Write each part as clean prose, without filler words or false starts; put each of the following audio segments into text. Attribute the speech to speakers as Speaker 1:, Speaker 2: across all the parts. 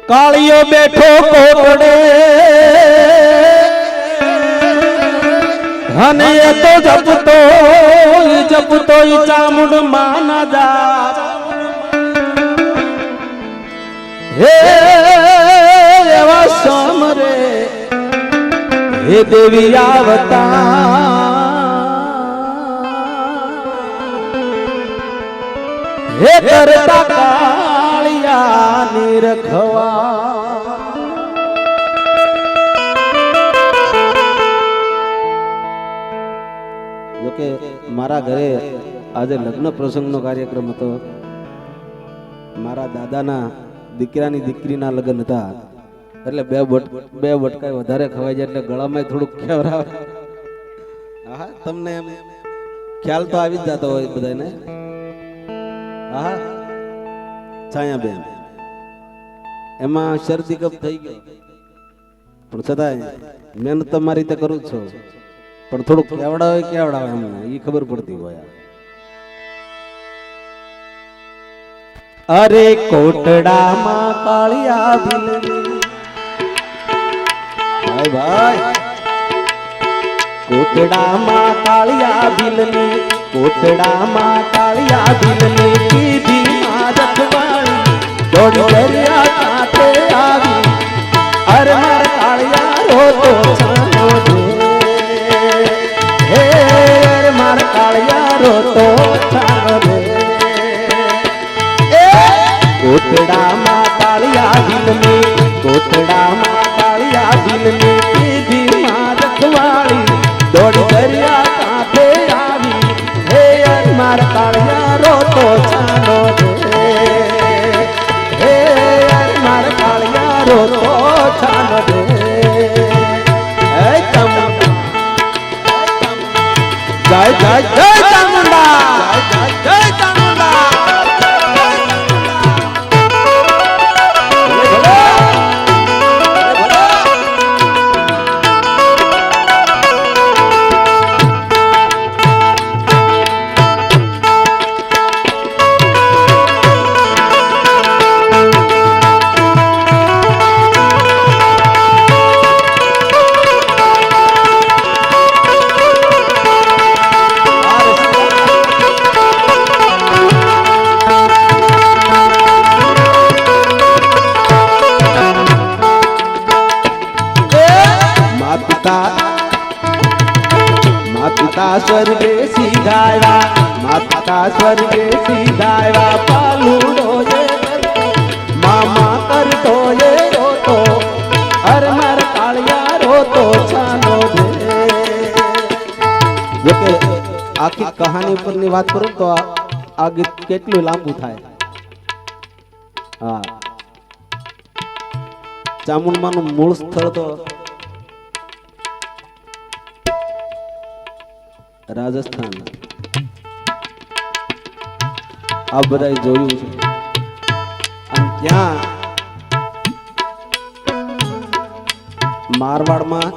Speaker 1: કાળિયો બેઠો કોટડે અને એ તો જપતો ચામુંડ માના જા હે એવા સમરે હે દેવી આવતા હે કરતા કાળિયા નિરખવા જોકે મારા ઘરે આજે લગ્ન પ્રસંગનો કાર્યક્રમ હતો. મારા દાદાના દીકરાની દીકરીના લગ્ન હતા એટલે બે બટકાઈ વધારે ખવાઈ જાય એટલે ગળામાં થોડુંક ખેવરાવે. હા તમને એમ ખ્યાલ તો આવી જ જતો હોય બધાને. હા છાયાબેન એમાં શરદી કપ થઈ ગઈ પણ છતાંય મહેનત તમારી રીતે કરું જ છું પણ થોડુંક કેવડાવે અમને એ ખબર પડતી હોય. અરે કોટડામાં કાળિયા ભીલની ભાઈ કોટડામાં કાળિયા ભીલની કોટડામાં કાળિયા ભીલની કીધી મારખવાળી દોડી દરિયા કાંઠે આવી અરે માર કાળિયા રોતો છાનો દે હે અરે માર કાળિયા રોતો છાનો દે કોટડામાં કાળિયા ભીલની કોટડામાં કાળિયા ભીલની કીધી મારખવાળી દોડી દરિયા કાંઠે આવી હે અરે માર કાળિયા રોતો છાનો દે હે અરે માર કાળિયા રોતો છાનો દે. જય જય જય ચામુંડા જય ચામુંડા. માતા સ્વર્ગે સીધાયા માતા સ્વર્ગે સીધાયા પાલુડો એ મામા કરતો એ રોતો હર માર કાળિયા રોતો છાનો દે. જોકે આખી કહાની ઉપરની વાત કરું તો આ ગીત કેટલું લાંબુ થાય. હા ચામુંડમાનું મૂળ સ્થળ તો રાજસ્થાન. આ બધા જોયું છે અને ત્યાં મારવાડમાં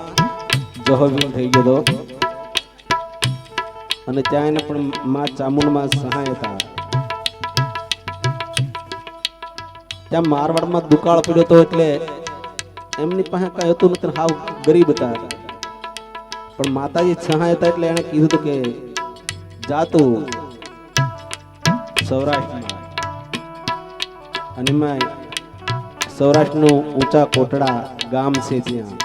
Speaker 1: જહોવીલ થઈ ગયો અને ત્યાં એને પણ માં ચામુંડમાં સહાય હતા. ત્યાં મારવાડમાં દુકાળ પડ્યો હતો એટલે એમની પાસે કઈ હતું નથી, હાવ ગરીબ હતા. પણ માતાજી સહાય હતા એટલે એને કીધું હતું કે જાતું સૌરાષ્ટ્રમાં અને એમાં સૌરાષ્ટ્રનું ઊંચા કોટડા ગામ છે ત્યાં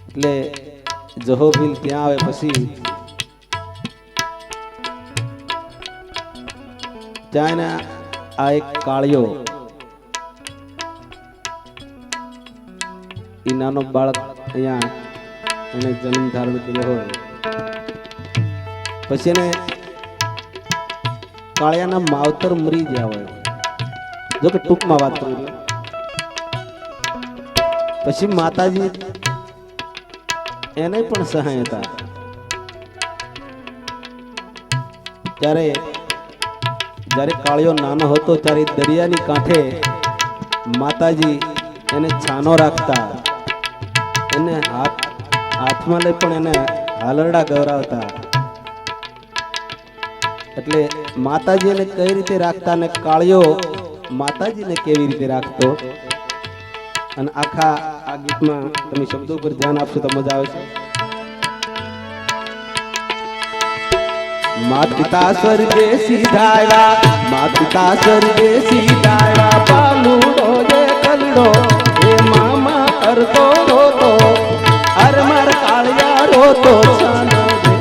Speaker 1: એટલે જહોવીલ ત્યાં આવે પછી ત્યાં એને આ એક કાળિયો એ નાનો બાળક અહીંયા એને જન્મ ધારણ કર્યો હોય પછી એને કાળિયાના માવતર મરી ગયા હોય. જો કે ટૂંકમાં વાત કરી પછી માતાજી એને પણ સહાય હતા. જ્યારે કાળિયો નાનો હતો ત્યારે દરિયાની કાંઠે માતાજી એને છાનો રાખતા, એને હાથમાં લઈ પણ એને હાલરડા ગવરાવતા. એટલે માતાજી એને કઈ રીતે રાખતા ને કાળિયો માતાજીને કેવી રીતે રાખતો અને આખા આ ગીતમાં તમે શબ્દો પર ધ્યાન આપશો તો મજા આવે છે. માત પિતા સ્વર્ગે સીધાયા, માત પિતા સ્વર્ગે સીધાયા, પાલુડો જે કલડો એ મામા અરતો રોતો, અર માર કાળિયા રોતો છાનો દે,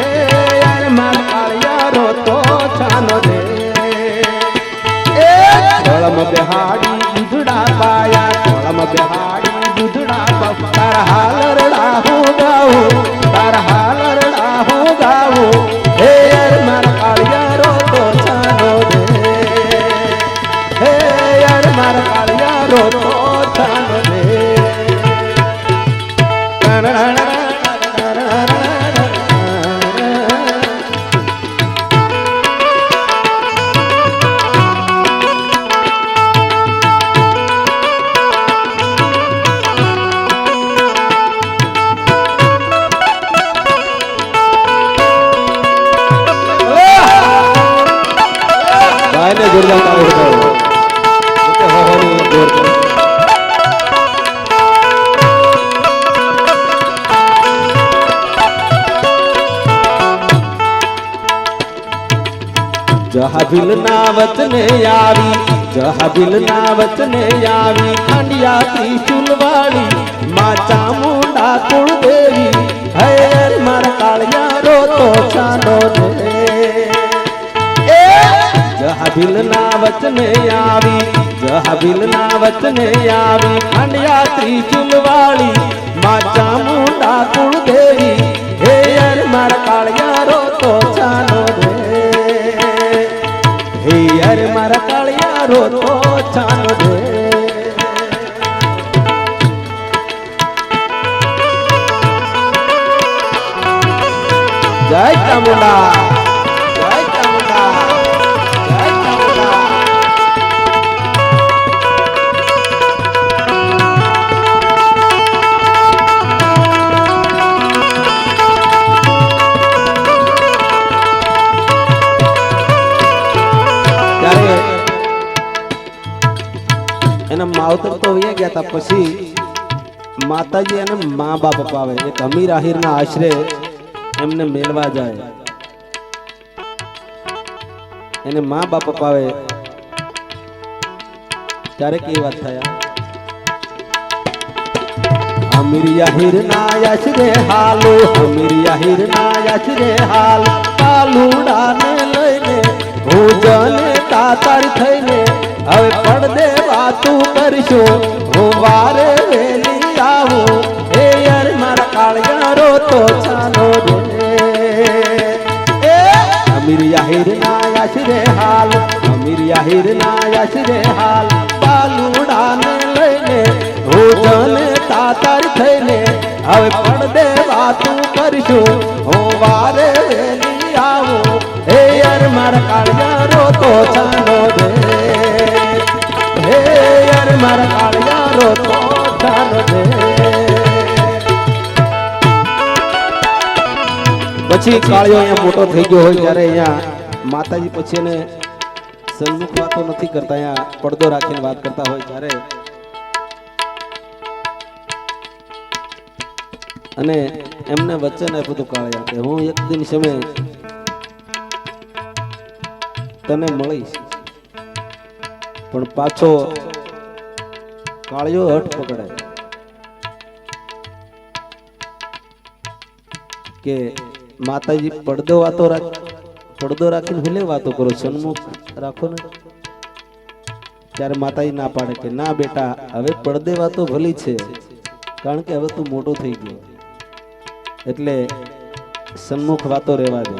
Speaker 1: એ અર માર કાળિયા રોતો છાનો દે. એ કોળમ બેહાડી દૂધડા પાયા, કોળમ બેહાડી દૂધડા પાયા, તાર હાલરડા હું ગાઉં, તાર હાલરડા હું ગાઉં, હે યાર માર કાળિયા રોતો છાનો દે, હે યાર માર કાળિયા રોતો છાનો દે. જોરદાર તાળી બજાવો. એટલે હોવાની જોરદાર. જહાબિલ ના વચને આવી, જહાબિલ ના વચને આવી, ખાંડિયા ત્રિશુલ વાળી માં ચામુંડા કુળદેવી, હૈર મારા કાળિયા રોતો છાનો દે. જહાબિલ ના વચને આવી, જહાબિલ ના વચને આવી, ખાંડિયા ત્રિશુલ વાળી માં ચામુંડા કુળદેવી, હૈર મારા કાળિયા રોતો છાનો દે, હૈર મારા કાળિયા રોતો છાનો દે. જય ચામુંડા, જય ચામુંડા, જય ચામુંડા. એના માવતર તો વયા ગયા હતા, પછી માતાજી એને મા બાપ અપાવે. એક અમીર આહિર ના આશરે એમને મેળવા જાય, એને મા બાપ અપાવે ત્યારે કેવી વાત થયા. અમીર આહિર ના આશરે હાલો, અમીર આહિર ના આશરે હાલ, પાલુડા ને લઈને ભોજન તાતાર થઈને, હવે પડદે વાતું કરશું, હું વારે વેલી આવું, હે યાર મારા કાળિયા રોતો છાનો દે. અમીર આહિર ના આશરે હાલ, અમીર આહિર ના આશરે હાલ, પાલુડા ને લઈને ભોજન તાતાર થઈને, હવે પડદે વાતું કરશું, હું વારે વેલી આવું, હે યાર મારા કાળિયા રોતો છાનો દે, હે યાર મારા કાળિયા રોતો છાનો દે. પછી કાળિયો અહીંયા મોટો થઈ ગયો હોય ત્યારે અહીંયા માતાજી પછી એને સન્મુખ વાતો નથી કરતા, અહીંયા પડદો રાખીને વાત કરતા હોય ત્યારે, અને એમને વચન આપ્યું હતું કાળિયા કે હું એક દિન સમય તને મળીશ, પણ પાછો કાળિયો હઠ પકડે કે માતાજી પડદો રાખીને ભલે વાતો કરો, સન્મુખ રાખો ને. ત્યારે માતાજી ના પાડે કે ના બેટા, હવે પડદે વાતો ભલી છે, કારણ કે હવે તું મોટો થઈ ગયો, એટલે સન્મુખ વાતો રહેવા દે.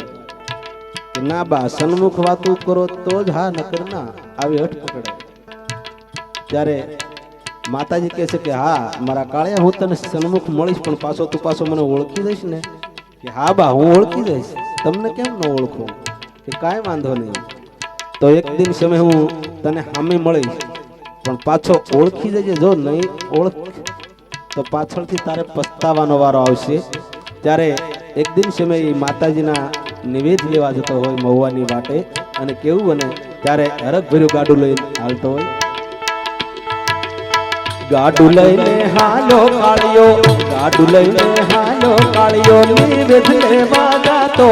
Speaker 1: કે ના બા, સન્મુખ વાતો કરો તો જ હા, નકર ના, આવી હઠ પકડે. ત્યારે માતાજી કહે છે કે હા મારા કાળિયા, હું તને સન્મુખ મળીશ, પણ પાછો મને ઓળખી દઈશ ને? કે હા બા, હું ઓળખી દઈશ, તમને કેમ ન ઓળખું? કે કાંઈ વાંધો નહીં, તો એક દિન સમય હું તને સામે મળીશ, પણ પાછો ઓળખી જજે, જો નહીં ઓળખ તો પાછળથી તારે પસ્તાવાનો વારો આવશે. ત્યારે એક દિન સમય માતાજીના નિવેદ લેવા જતો હોય મહુવાની વાટે, અને કેવું બને ત્યારે હરખ ભર્યું ગાડું લઈને હાલતો હોય. ગાડું લઈને હાલો કાળિયો, ગાડું લઈને હાલો કાળિયો, નિવેદ લેવા જાતો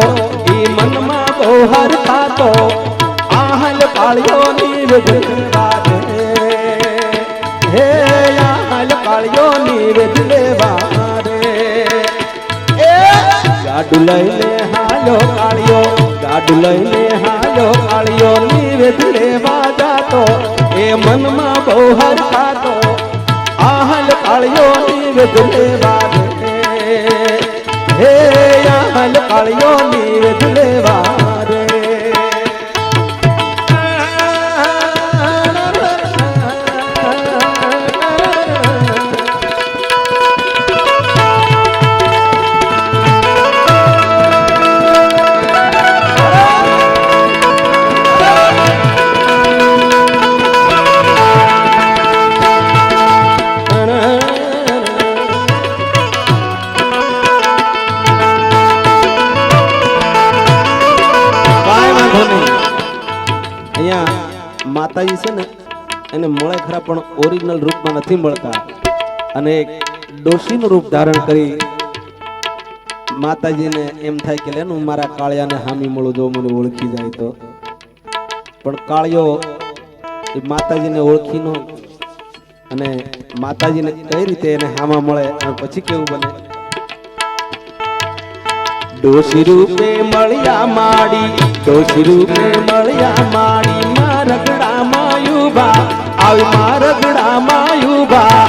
Speaker 1: ઈ મનમાં બહુ હર થાતો. આહલ કાળિયો નિવેદ લેવા દે, હે આહલ કાળિયો નિવેદ લેવા દે. એ ગાડું લઈને હાલો કાળિયો, ગાડું લઈને હાલો કાળિયો, નિવેદ લેવા જાતો એ મનમાં બહુ હર થાતો. આહલ કાળિયો નિવેદ લેવા દે, હે આહલ કાળિયો નિવેદ લેવા દે. માતાજી છે ને એને મળે ખરા પણ ઓરિજિનલ રૂપમાં નથી મળતા અને ડોશીનું રૂપ ધારણ કરી માતાજીને એમ થાય કે લેનું મારા કાળિયાને હામી મળું, જો મને ઓળખી જાય તો. પણ કાળિયો એ માતાજીને ઓળખી ન અને માતાજીને કઈ રીતે એને હામા મળે અને પછી કેવું બને. ડોશી રૂપે મળ્યા માડી, ડોશી રૂપે મળ્યા માડી, મારગડામાં યુબા આવી મારગડામાં યુબા.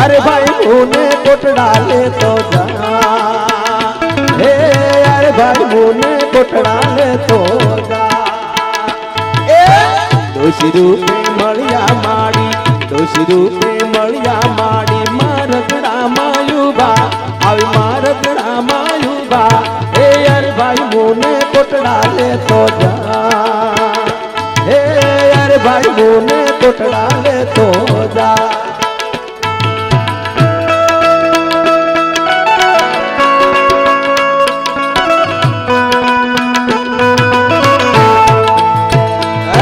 Speaker 1: અરે ભાઈ મુને કોટડા લેતો જા, હે અરે ભાઈ મુને કોટડા લેતો જા. એ ડોશી રૂપે મળ્યા માડી, ડોશી રૂપે મળ્યા માડી, મારગડામાં યુબા આવી મારગડામાં યુબા. હે અરે ભાઈ મુને કોટડા લેતો જા, હે અરે ભાઈ મુને કોટડા લેતો જા.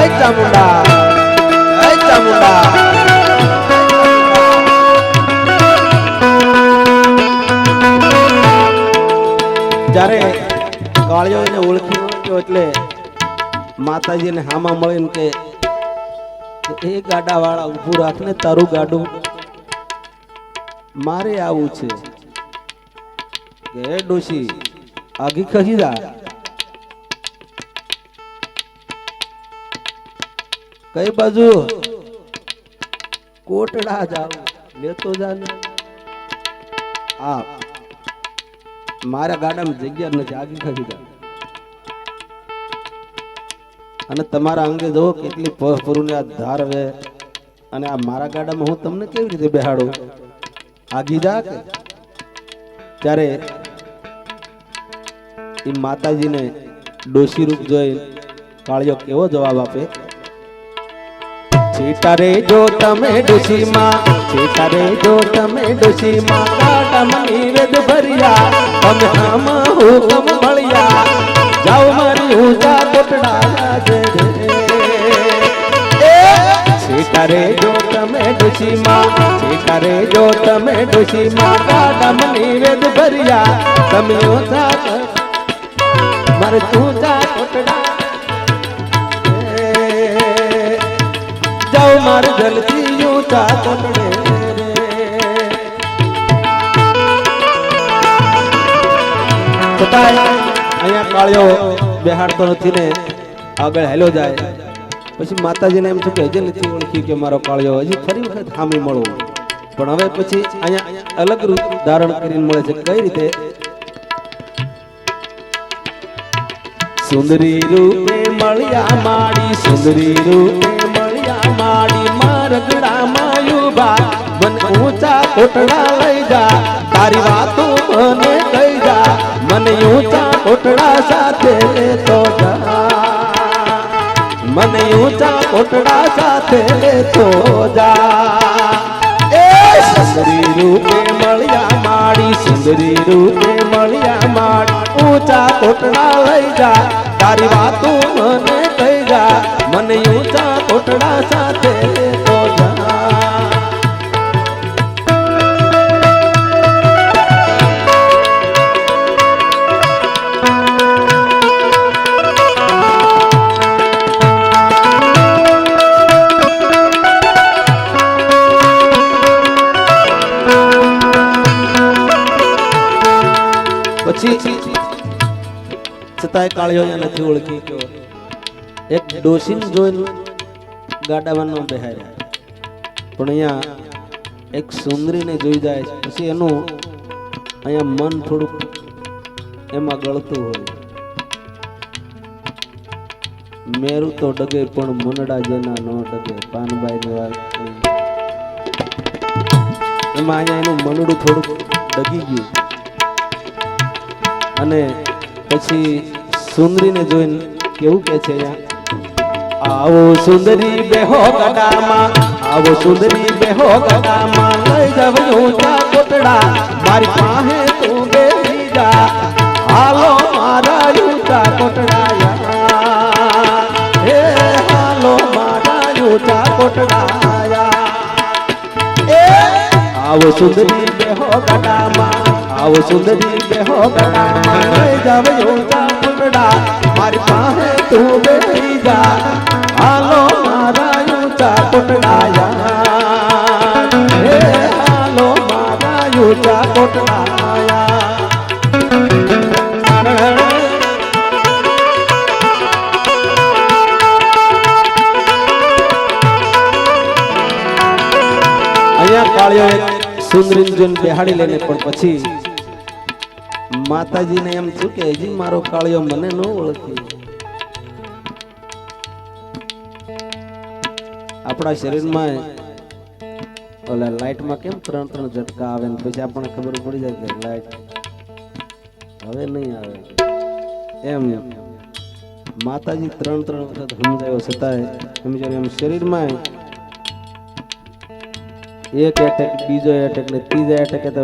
Speaker 1: એ ચામુંડા, એ ચામુંડા. જ્યારે કાળિયો એને ઓળખી ગયો એટલે માતાજીને હામા મળીને કે એ ગાડા વાળા ઊભું રાખને, તારું ગાડું મારે આવું છે. કે હે ડોશી આગી ખસી જા. કઈ બાજુ? કોટડા જાવ, લેતો જા ને. આ મારા ગાડામાં જગ્યા નથી, આગી ખસી જા. અને તમારા અંગે જો કેટલી પરુને આ ધાર વે અને આ મારા ગાડામાં હું તમને કેવી રીતે બેહાડું? આગી જા કે. ત્યારે એ માતાજીને ડોશી રૂપ જોઈ કાળિયો કેવો જવાબ આપે. છેટા રે જો તમે ડોશીમાં, છેટા રે જો તમે ડોશીમાં, ગાડામાં નિવેદ ભર્યા, તમે આમાં હુકમ મળ્યા, જાઓ મારી ઊંચા કોટડા લાજે રે. છેટા રે જો તમે ડોશીમાં, છેટા રે જો તમે ડોશીમાં, ગાડામાં નિવેદ ભર્યા, તમે ઊંચા મારે ઊંચા કોટડા જાઓ મારે જલ્દી ઊંચા કોટડે રે. અહીંયા કાળિયો બેહાડતો નથી ને આગળ હેલો જાય. પછી માતાજીને એમ થયું કે હજી નથી ઓળખી કે મારો કાળિયો, હજી ફરી વખત હામી મળો. પણ હવે પછી અહીંયા અલગ રૂપ ધારણ કરીને મળે છે. કઈ રીતે? સુંદરી રૂપે મળ્યા માડી, સુંદરી રૂપે મળ્યા માડી, મારગડામાં યુબા, મને ઊંચા કોટડા લઈ જા, તારી વાતો મને કહી જા, મને ઊંચા કોટડા સાથે લેતો જા, મને ઊંચા કોટડા સાથે લેતો જા. એ સુંદરી રૂપે મળ્યા માડી, સુંદરી રૂપે મળ્યા માડી, ઊંચા કોટડા લઈ જા, તારી વાતો મને કહી જા મને ઊંચા કોટડા સાથે તો જા પછી છતાંય કાળિયો અહીંયા નથી ઓળખી ગયો. એક ડોસીન જોઈને ગાડામાં ન બેહાર્યા પણ અહીંયા એક સુંદરીને જોઈ જાય પછી એનું અહીંયા મન થોડુંક એમાં ગળતું હોય. મેરું તો ડગે પણ મનડા જેના ન ડગે પાનબાઈ વાત એમાં અહીંયા એનું મનડું થોડુંક ડગી ગયું અને પછી સુંદરીને જોઈને કેવું કે છે આવો સુંદરી બેહો ગડામાં આવો સુંદરી બેહો ગડામાં લઈ જાવ ઊંચા કોટડા મારી પાસે તું બેસી જા હાલો મારા ઊંચા કોટડા હે હાલો મારા ઊંચા કોટડા આવો સુંદરી બેહો ગડામાં આવો સુંદરી બેહો ગડામાં લઈ જાવ ઊંચા કોટડા મારી પાસે તું બેસી જા હાલો મારા ઊંચા કોટડા હે હાલો મારા ઊંચા કોટડા અહીંયા કાળિયો સુંદરીને જોઈને બેહાડી લઈને પણ પછી માતાજીને એમ થયું કે હજી મારો કાળિયો મને ન ઓળખી. આપણા શરીરમાં ઓલા લાઈટમાં કેમ 3 ઝટકા આવે ને પછી આપણને ખબર પડી જાય કે લાઈટ હવે નહીં આવે એમ માતાજી 3 વખત સમજાયો છતાંય સમજાયું એમ શરીરમાં એક એટેક બીજો એટેક ને ત્રીજા એટેકે તો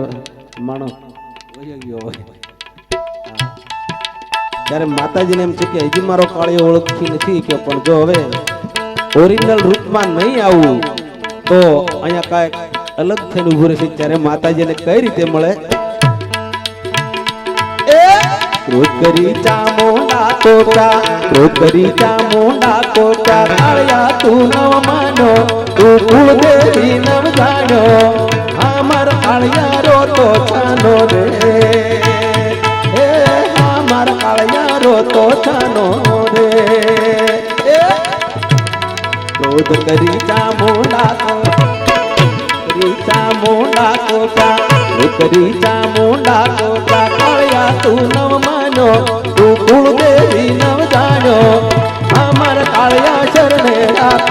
Speaker 1: માણસ વહી ગયો હોય. ત્યારે માતાજીને એમ છે કે હજી મારો કાળિયો ઓળખી નથી કે પણ જો હવે ઓરિજિનલ રૂપમાં નહીં આવું તો અહીંયા કાંઈક અલગ થઈને ઉભું રહેશે. ત્યારે માતાજીને કઈ રીતે મળે ક્રોધ કરી ચામુંડા કોટા ક્રોધ કરી ચામુંડા કોટા કાળિયા તું ન માનો તું કુળદેવી નવ જાણ્યો અમાર કાળિયા રો તો છાનો રે હે અમાર કાળિયા રો તો છાનો રે ક્રોધ કરી ચામુંડા કોટા કરી ચામુંડા કોટા કાળિયા તું નવ માનો તું કુળદેવી નવ જાણ્યો અમાર કાળિયા શરણે રાખ